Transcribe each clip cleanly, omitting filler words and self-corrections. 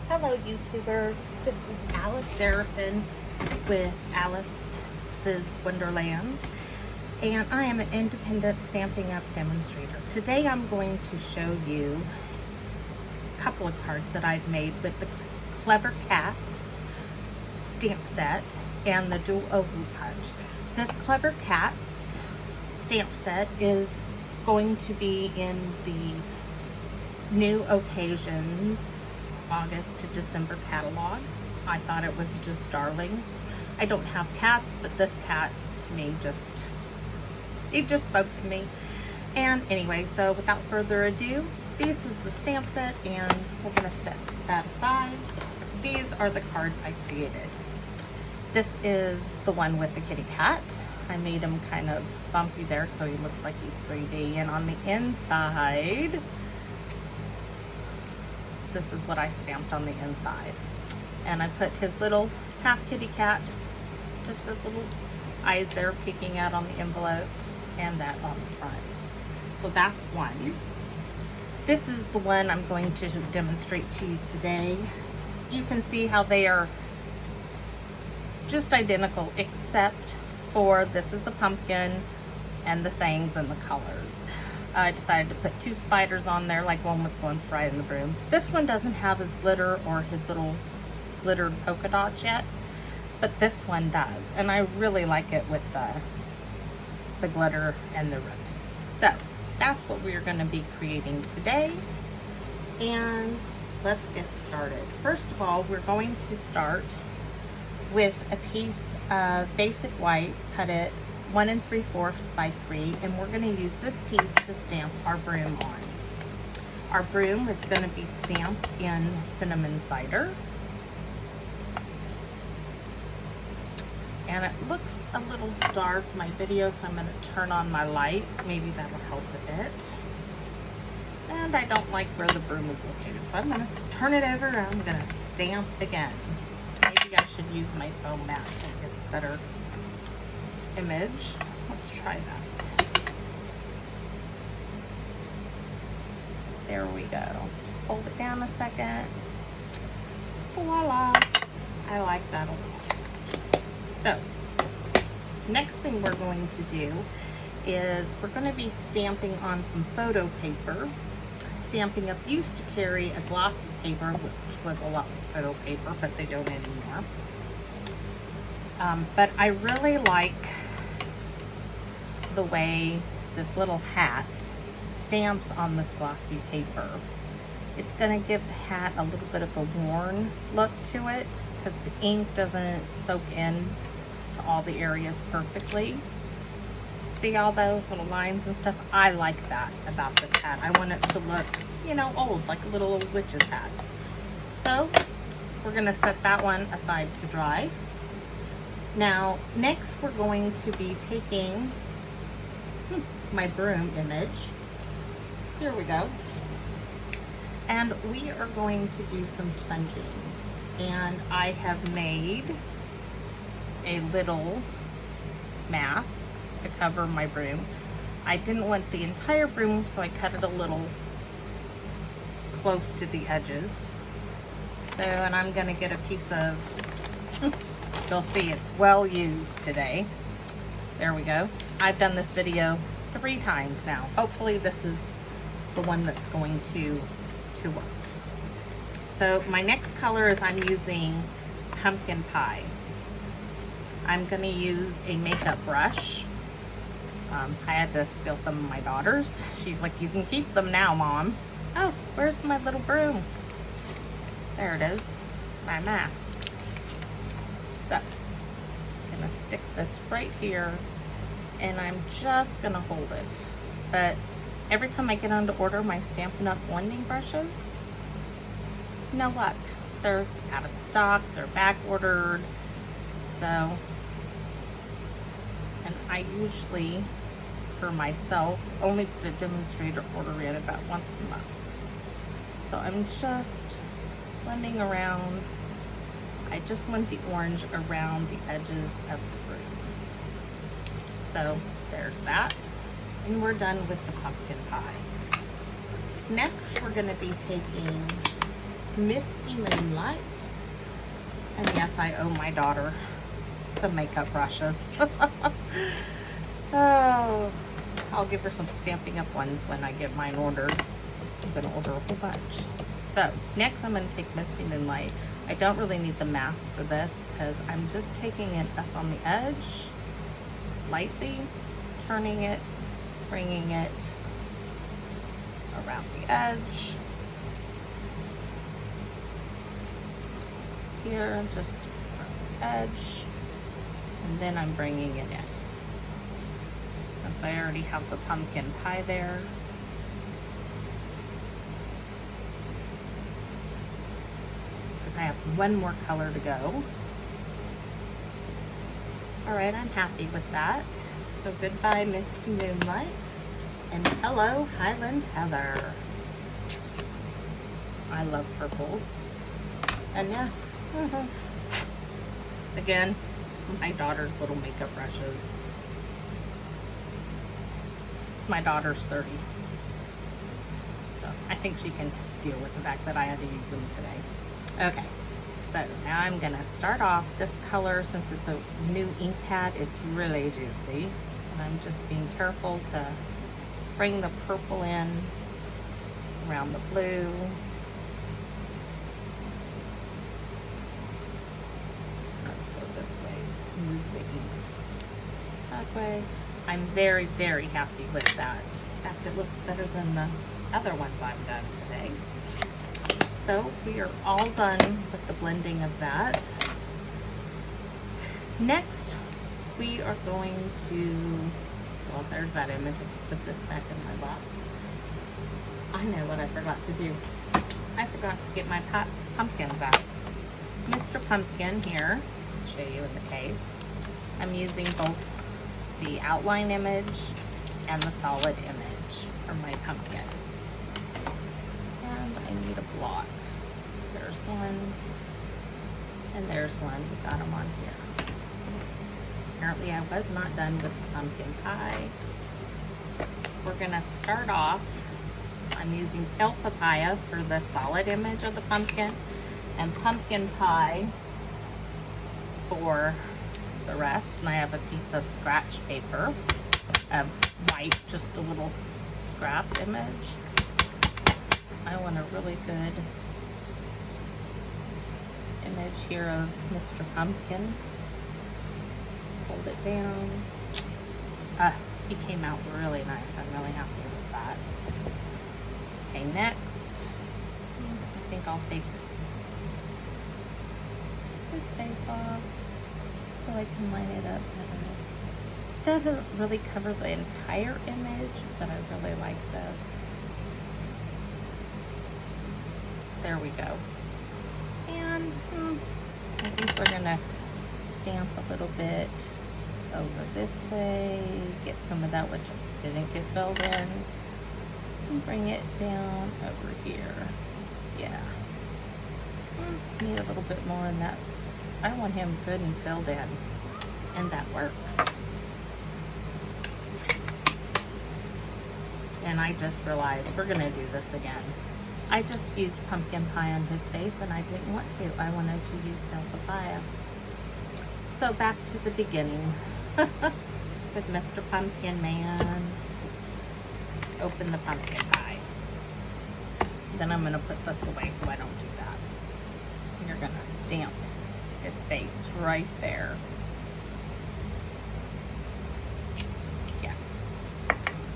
Hello YouTubers, this is Alice Seraphin with Alice's Wonderland, and I am an independent Stampin' UP demonstrator. Today I'm going to show you a couple of cards that I've made with the Clever Cats stamp set and the dual oval punch. This Clever Cats stamp set is going to be in the New Occasions August to December catalog. I thought it was just darling. I don't have cats, but this cat to me just spoke to me. And anyway, so without further ado, this is the stamp set and we're gonna set that aside. These are the cards I created. This is the one with the kitty cat. I made him kind of bumpy there so he looks like he's 3D. And on the inside, this is what I stamped on the inside. And I put his little half kitty cat, just his little eyes there peeking out on the envelope, and that on the front. So that's one. This is the one I'm going to demonstrate to you today. You can see how they are just identical, except for this is the pumpkin and the sayings and the colors. I decided to put two spiders on there, like one was going to fry in the broom. This one doesn't have his glitter or his little glittered polka dots yet, but this one does. And I really like it with the glitter and the ribbon. So that's what we're going to be creating today. And let's get started. First of all, we're going to start with a piece of basic white, cut it 1 3/4 by 3, and we're going to use this piece to stamp our broom on. Our broom is going to be stamped in cinnamon cider. And it looks a little dark, my video, so I'm going to turn on my light. Maybe that'll help a bit. And I don't like where the broom is located, so I'm going to turn it over and I'm going to stamp again. Maybe I should use my foam mat so it gets a better image. Let's try that. There we go. Just hold it down a second. Voila! I like that a lot. So, next thing we're going to do is we're going to be stamping on some photo paper. Stampin' UP used to carry a glossy paper, which was a lot of photo paper, but they don't anymore. But I really like the way this little hat stamps on this glossy paper. It's going to give the hat a little bit of a worn look to it because the ink doesn't soak in to all the areas perfectly. See all those little lines and stuff? I like that about this hat. I want it to look, you know, old, like a little old witch's hat. So we're going to set that one aside to dry. Now, next we're going to be taking my broom image. Here we go. And we are going to do some sponging. And I have made a little mask to cover my broom. I didn't want the entire broom, so I cut it a little close to the edges. So, and I'm gonna get a piece of, you'll see it's well used today. There we go. I've done this video 3 times now. Hopefully this is the one that's going to work. So my next color is I'm using Pumpkin Pie. I'm gonna use a makeup brush. I had to steal some of my daughter's. She's like, you can keep them now, Mom. Oh, where's my little broom? There it is, my mask. So, I'm gonna stick this right here, and I'm just gonna hold it. But every time I get on to order my Stampin' UP blending brushes, no luck. They're out of stock, they're back ordered. So, and I usually, for myself, only the demonstrator order in about once a month. So I'm just blending around. I just want the orange around the edges of the broom. So there's that. And we're done with the pumpkin pie. Next, we're going to be taking Misty Moonlight. And yes, I owe my daughter some makeup brushes. Oh, I'll give her some Stampin' Up ones when I get mine ordered. I'm gonna order a whole bunch. So next I'm gonna take Misty Moonlight. I don't really need the mask for this because I'm just taking it up on the edge, lightly turning it, bringing it around the edge. Here, just around the edge, and then I'm bringing it in. Since I already have the pumpkin pie there, because I have one more color to go. All right, I'm happy with that. So goodbye, Misty Moonlight, and hello, Highland Heather. I love purples. And yes, again, my daughter's little makeup brushes. My daughter's 30, so I think she can deal with the fact that I had to use them today. Okay, so now I'm gonna start off this color. Since it's a new ink pad, it's really juicy, and I'm just being careful to bring the purple in around the blue. Let's go this way, move the ink that way. I'm very, very happy with that. In fact, it looks better than the other ones I've done today. So we are all done with the blending of that. Next, we are going to, well, there's that image. I put this back in my box. I know what I forgot to do. I forgot to get my pumpkins out. Mr. Pumpkin here, I'll show you in the case. I'm using both the outline image and the solid image for my pumpkin. And I need a block. There's one, and there's one. We got them on here. Apparently I was not done with the pumpkin pie. We're gonna start off, I'm using pale papaya for the solid image of the pumpkin, and pumpkin pie for the rest. And I have a piece of scratch paper, white, just a little scrap image. I want a really good image here of Mr. Pumpkin. Hold it down. He came out really nice. I'm really happy with that. Okay, next, I think I'll take his face off so I can line it up better. Doesn't really cover the entire image, but I really like this. There we go. And I think we're gonna stamp a little bit over this way, get some of that which didn't get filled in, and bring it down over here. Yeah. Need a little bit more in that. I want him good and filled in, and that works. And I just realized we're gonna do this again. I just used pumpkin pie on his face, and I didn't want to. I wanted to use pale papaya. So back to the beginning with Mr. Pumpkin Man. Open the pumpkin pie. Then I'm gonna put this away so I don't do that. You're gonna stamp his face right there. Yes.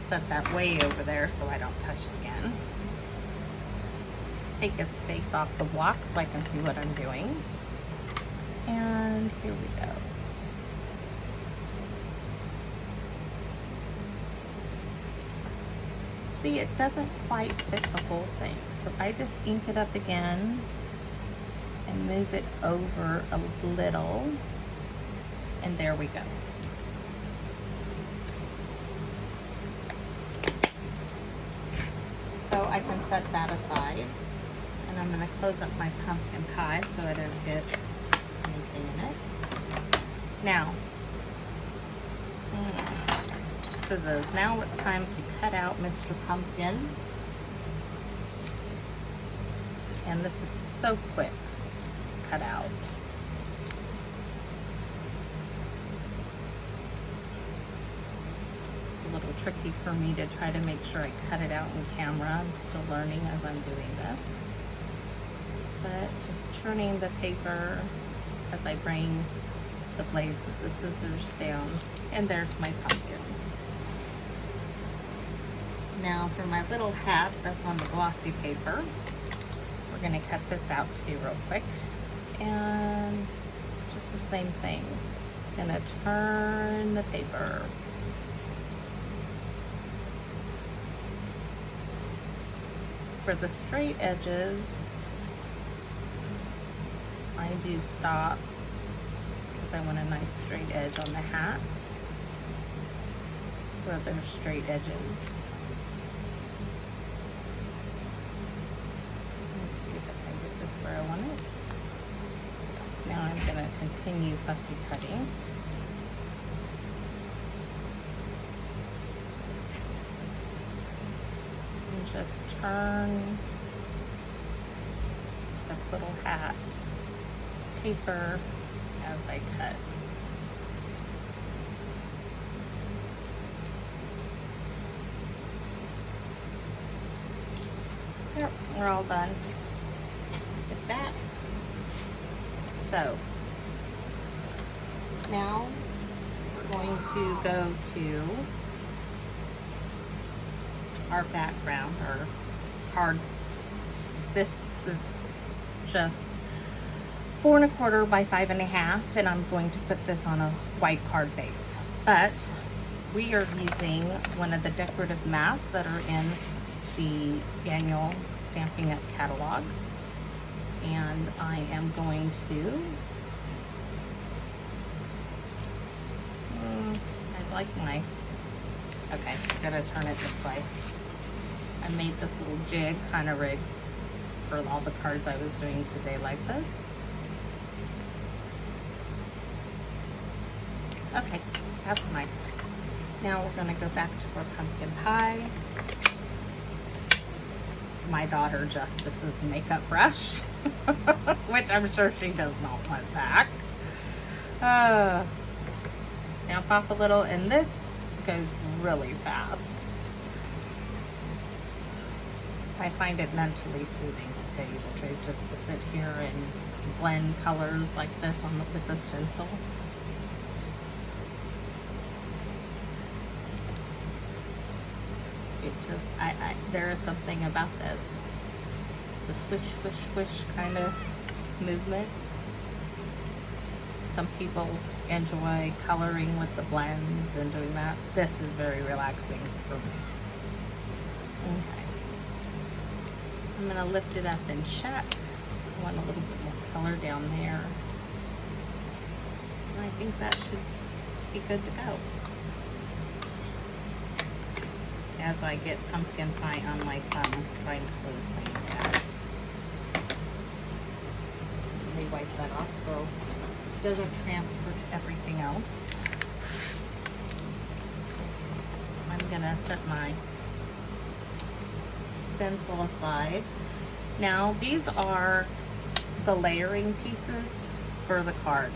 Set that way over there so I don't touch it again. Take his face off the block so I can see what I'm doing. And here we go. See, it doesn't quite fit the whole thing. So I just ink it up again and move it over a little. And there we go. So I can set that aside. And I'm going to close up my pumpkin pie so I don't get anything in it. Now, scissors. Now it's time to cut out Mr. Pumpkin. And this is so quick to cut out. It's a little tricky for me to try to make sure I cut it out in camera. I'm still learning as I'm doing this. But just turning the paper as I bring the blades of the scissors down. And there's my pumpkin. Now for my little hat that's on the glossy paper, we're going to cut this out too real quick. And just the same thing. Going to turn the paper. For the straight edges, I do stop because I want a nice straight edge on the hat where there's straight edges. Where I want it. Now I'm going to continue fussy cutting. And just turn this little hat paper as I cut. Yep, we're all done. That. So now we're going to go to our background, our card. This is just 4 1/4 by 5 1/2, and I'm going to put this on a white card base. But we are using one of the decorative masks that are in the annual Stampin' Up catalog. And I am going to, I like my, okay, I'm gonna turn it this way. I made this little jig kind of rigs for all the cards I was doing today like this. Okay, that's nice. Now we're gonna go back to our pumpkin pie. My daughter Justice's makeup brush, which I'm sure she does not want back. Stamp off a little, and this goes really fast. I find it mentally soothing, to tell you the truth, just to sit here and blend colors like this with the stencil. It just, there is something about this. The swish, swish, swish kind of movement. Some people enjoy coloring with the blends and doing that. This is very relaxing for me. Okay. I'm going to lift it up and check. I want a little bit more color down there. And I think that should be good to go. As I get pumpkin pie on my thumb, trying to close my tab. Let me wipe that off so it doesn't transfer to everything else. I'm gonna set my stencil aside. Now these are the layering pieces for the card.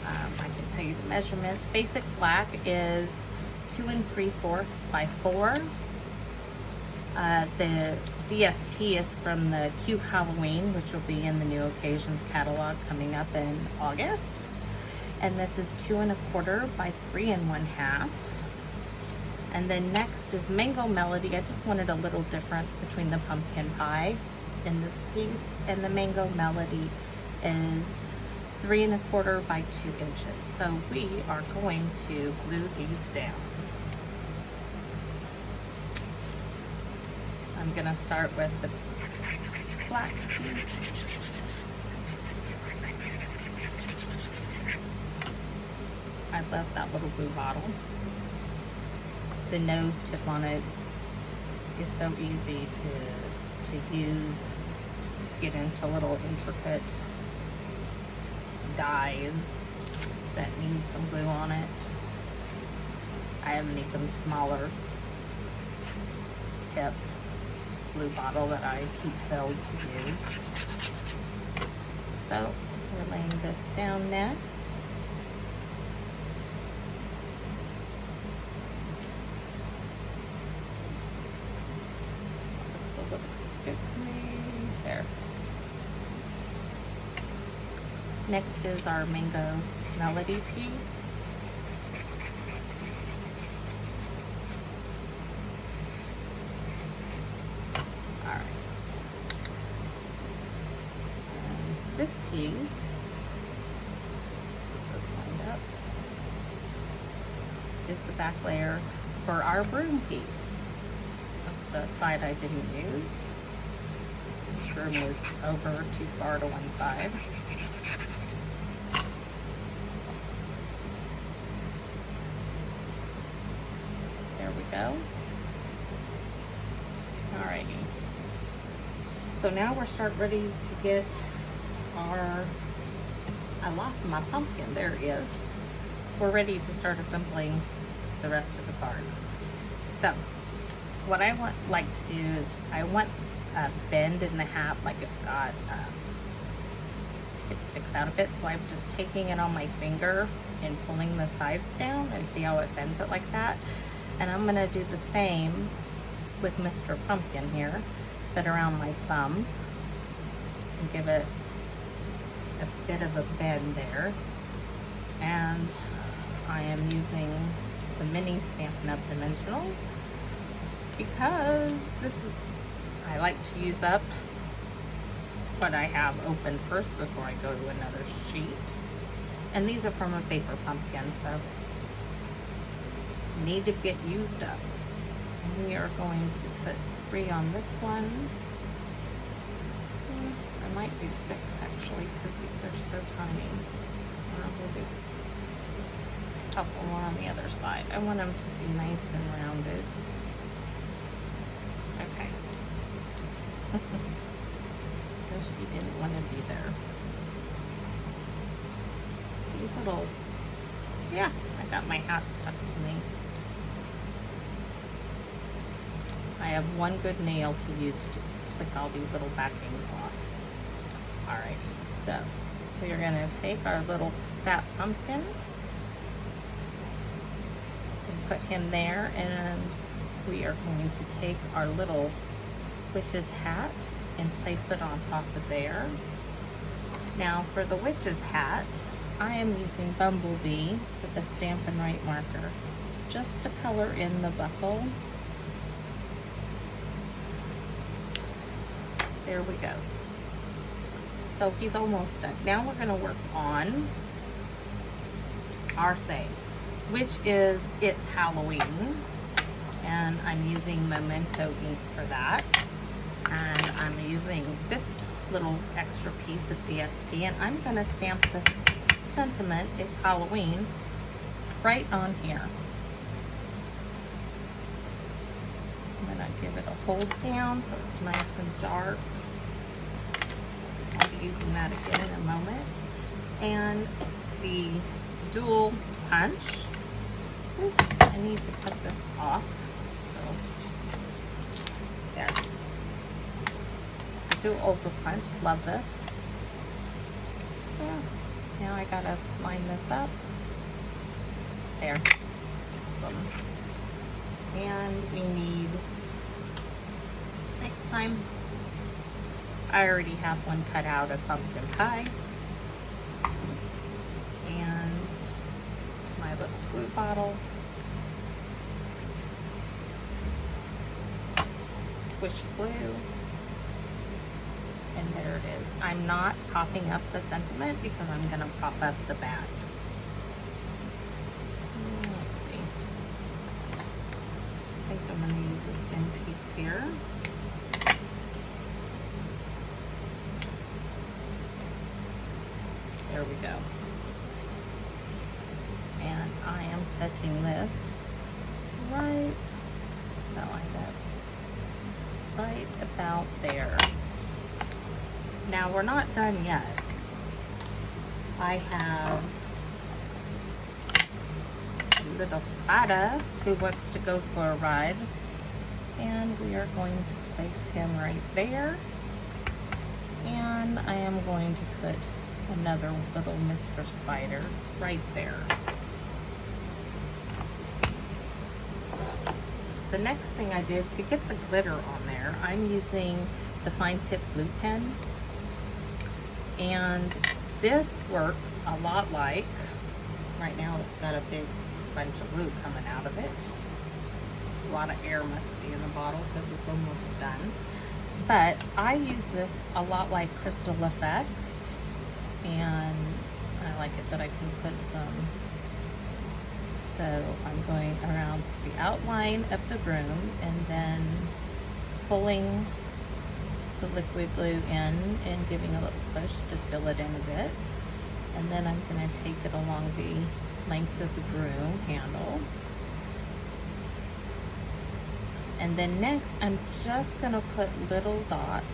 I can tell you the measurements. Basic black is 2 3/4 by 4. The DSP is from the Cute Halloween, which will be in the New Occasions catalog coming up in August. And this is 2 1/4 by 3 1/2. And then next is Mango Melody. I just wanted a little difference between the pumpkin pie in this piece, and the Mango Melody is 3 1/4 by 2 inches. So we are going to glue these down. I'm going to start with the black piece. I love that little blue bottle. The nose tip on it is so easy to use, get into little intricate dies that need some glue on it. I have an even smaller tip glue bottle that I keep filled to use. So we're laying this down next. Looks a little good to me. There. Next is our Mango Melody piece. Alright. And this piece, put this lined up, is the back layer for our broom piece. That's the side I didn't use. This broom was over too far to one side. There we go. Alrighty. So now we're ready to get our, I lost my pumpkin, there it is. We're ready to start assembling the rest of the card. So, what I like to do is, I want a bend in the hat, like it's got, it sticks out a bit, so I'm just taking it on my finger and pulling the sides down and see how it bends it like that. And I'm gonna do the same with Mr. Pumpkin here, but around my thumb, and give it a bit of a bend there. And I am using the mini Stampin' Up! Dimensionals because I like to use up what I have open first before I go to another sheet. And these are from a paper pumpkin, so need to get used up. And we are going to put 3 on this one. I might do 6 actually, because these are so tiny. We'll do a couple more on the other side. I want them to be nice and rounded. Okay. So she didn't want to be there. These little, yeah, I got my hat stuck to me. I have one good nail to use to flick all these little backings off. Alright, so we're going to take our little fat pumpkin and put him there, and we are going to take our little witch's hat and place it on top of there. Now for the witch's hat, I am using Bumblebee with a Stampin' Right marker just to color in the buckle. There we go. So he's almost done. Now we're going to work on our say, which is It's Halloween. And I'm using Memento ink for that. And I'm using this little extra piece of DSP, and I'm going to stamp the sentiment, It's Halloween, right on here. I'm going to give it a hold down so it's nice and dark. I'll be using that again in a moment. And the dual punch. Oops, I need to cut this off. So, there. The dual over punch, love this. Yeah. Now I gotta line this up. There. Awesome. And we need, next time, I already have one cut out of pumpkin pie. And my little glue bottle. Squish glue. And there it is. I'm not popping up the sentiment because I'm going to pop up the back. Let's see. I think I'm going to use this thin piece here. There we go. And I am setting this right about there. Now we're not done yet. I have little Spada who wants to go for a ride And we are going to place him right there. And I am going to put another little Mr. Spider right there. The next thing I did to get the glitter on there, I'm using the fine tip glue pen. And this works a lot like, right now it's got a big bunch of glue coming out of it. A lot of air must be in the bottle because it's almost done. But I use this a lot like Crystal Effects, and I like it that I can put some. So I'm going around the outline of the room and then pulling the liquid glue in and giving a little push to fill it in a bit. And then I'm going to take it along the length of the broom handle. And then next, I'm just going to put little dots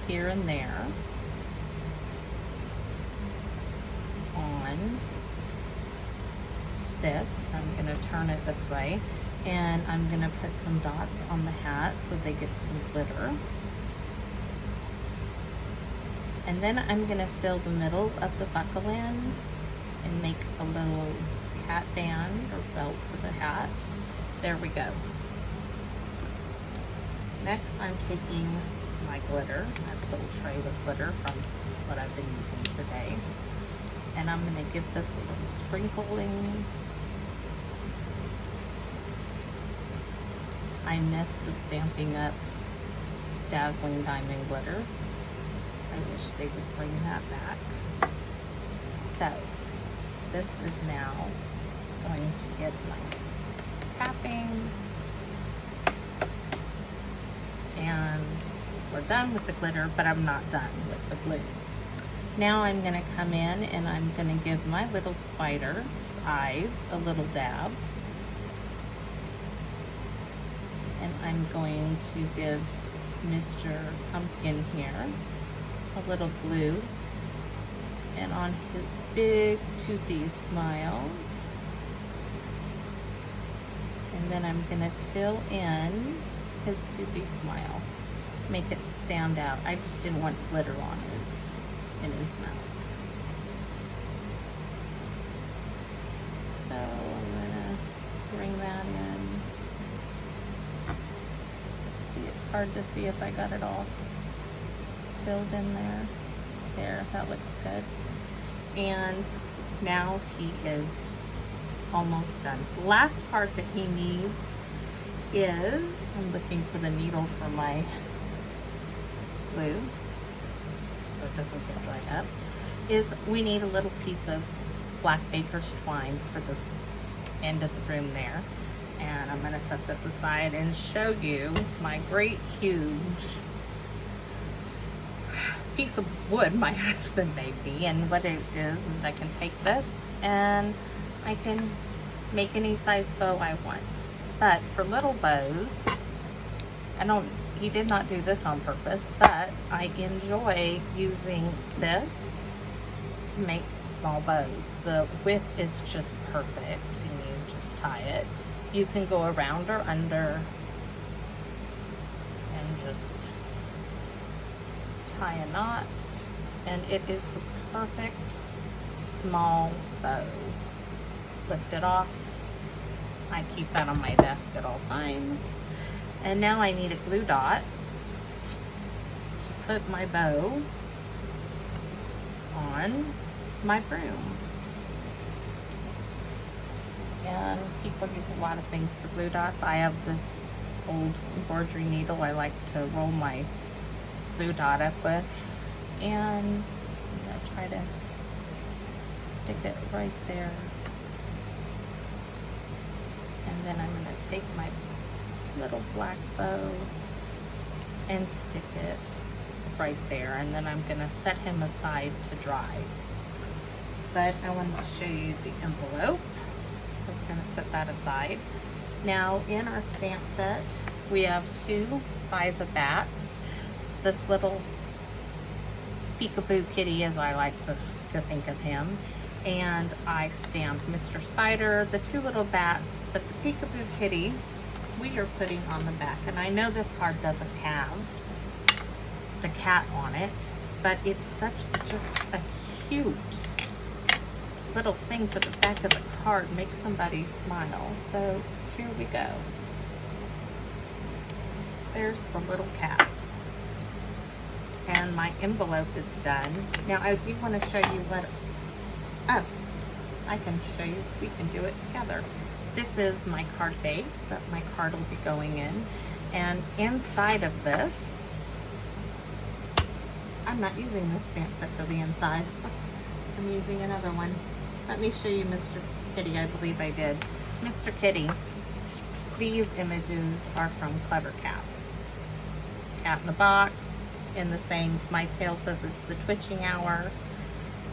here and there on this. I'm going to turn it this way, and I'm going to put some dots on the hat so they get some glitter. And then I'm going to fill the middle of the buckle in and make a little hat band or belt for the hat. There we go. Next, I'm taking my glitter. I have a little tray with glitter from what I've been using today. And I'm going to give this a little sprinkling. I miss the Stampin' UP Dazzling Diamond Glitter. I wish they would bring that back. So, this is now going to get nice tapping. And we're done with the glitter, but I'm not done with the glue. Now I'm going to come in and I'm going to give my little spider's eyes a little dab. And I'm going to give Mr. Pumpkin here a little glue. And on his big toothy smile. And then I'm going to fill in his toothy smile. Make it stand out. I just didn't want glitter on in his mouth. So I'm gonna bring that in. See, it's hard to see if I got it all filled in there. There, that looks good. And now he is almost done. Last part that he needs is, I'm looking for the needle for my glue so it doesn't get dried up, is we need a little piece of black baker's twine for the end of the broom there. And I'm going to set this aside and show you my great huge piece of wood my husband made me. And what it is I can take this and I can make any size bow I want. But for little bows, he did not do this on purpose, but I enjoy using this to make small bows. The width is just perfect, and you just tie it. You can go around or under and just tie a knot, and it is the perfect small bow. Lift it off. I keep that on my desk at all times. And now I need a glue dot to put my bow on my broom. And people use a lot of things for glue dots. I have this old embroidery needle I like to roll my glue dot up with. And I try to stick it right there. And then I'm going to take my little black bow and stick it right there. And then I'm going to set him aside to dry. But I wanted to show you the envelope. So I'm going to set that aside. Now in our stamp set, we have two size of bats. This little peekaboo kitty, as I like to think of him. And I stamped Mr. Spider, the two little bats, but the peekaboo kitty we are putting on the back. And I know this card doesn't have the cat on it, but it's such just a cute little thing for the back of the card. Make somebody smile. So here we go. There's the little cat. And my envelope is done. Now I do want to show you what, oh, I can show you, we can do it together. This is my card base that my card will be going in. And inside of this, I'm not using this stamp set for the inside. I'm using another one. Let me show you Mr. Kitty. I believe I did. Mr. Kitty. These images are from Clever Cats. Cat in the box, in the sayings, my tail says it's the twitching hour,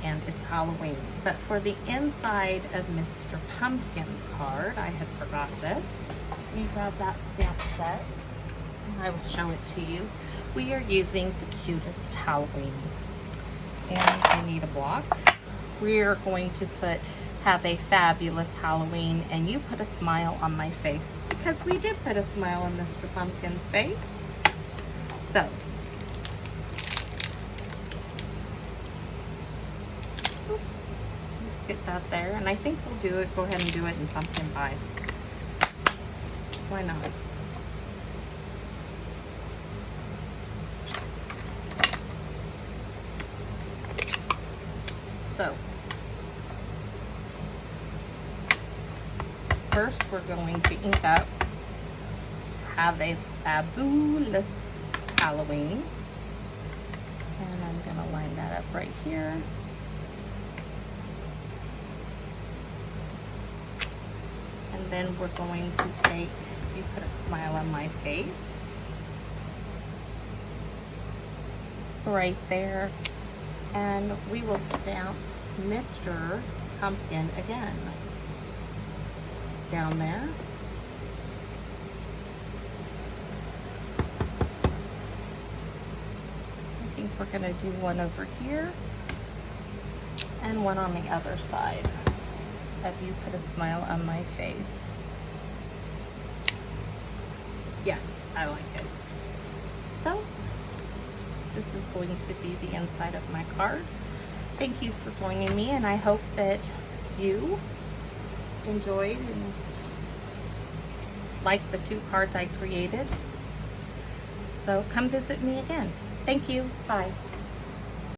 and it's Halloween. But for the inside of Mr. Pumpkin's card, I had forgot this. Let me grab that stamp set, and I will show it to you. We are using the cutest Halloween. And I need a block. We are going to have a fabulous Halloween, and you put a smile on my face, because we did put a smile on Mr. Pumpkin's face. So, oops, let's get that there. And I think we'll do it, go ahead and do it in pumpkin pie. Why not? So, first we're going to ink up Have a Fabulous Halloween. And I'm going to line that up right here. And then we're going to take, you put a smile on my face. Right there. And we will stamp Mr. Pumpkin again. Down there. I think we're going to do one over here. And one on the other side. Have you put a smile on my face? Yes, I like it. So, this is going to be the inside of my card. Thank you for joining me, and I hope that you enjoyed and liked the 2 cards I created. So come visit me again. Thank you. Bye.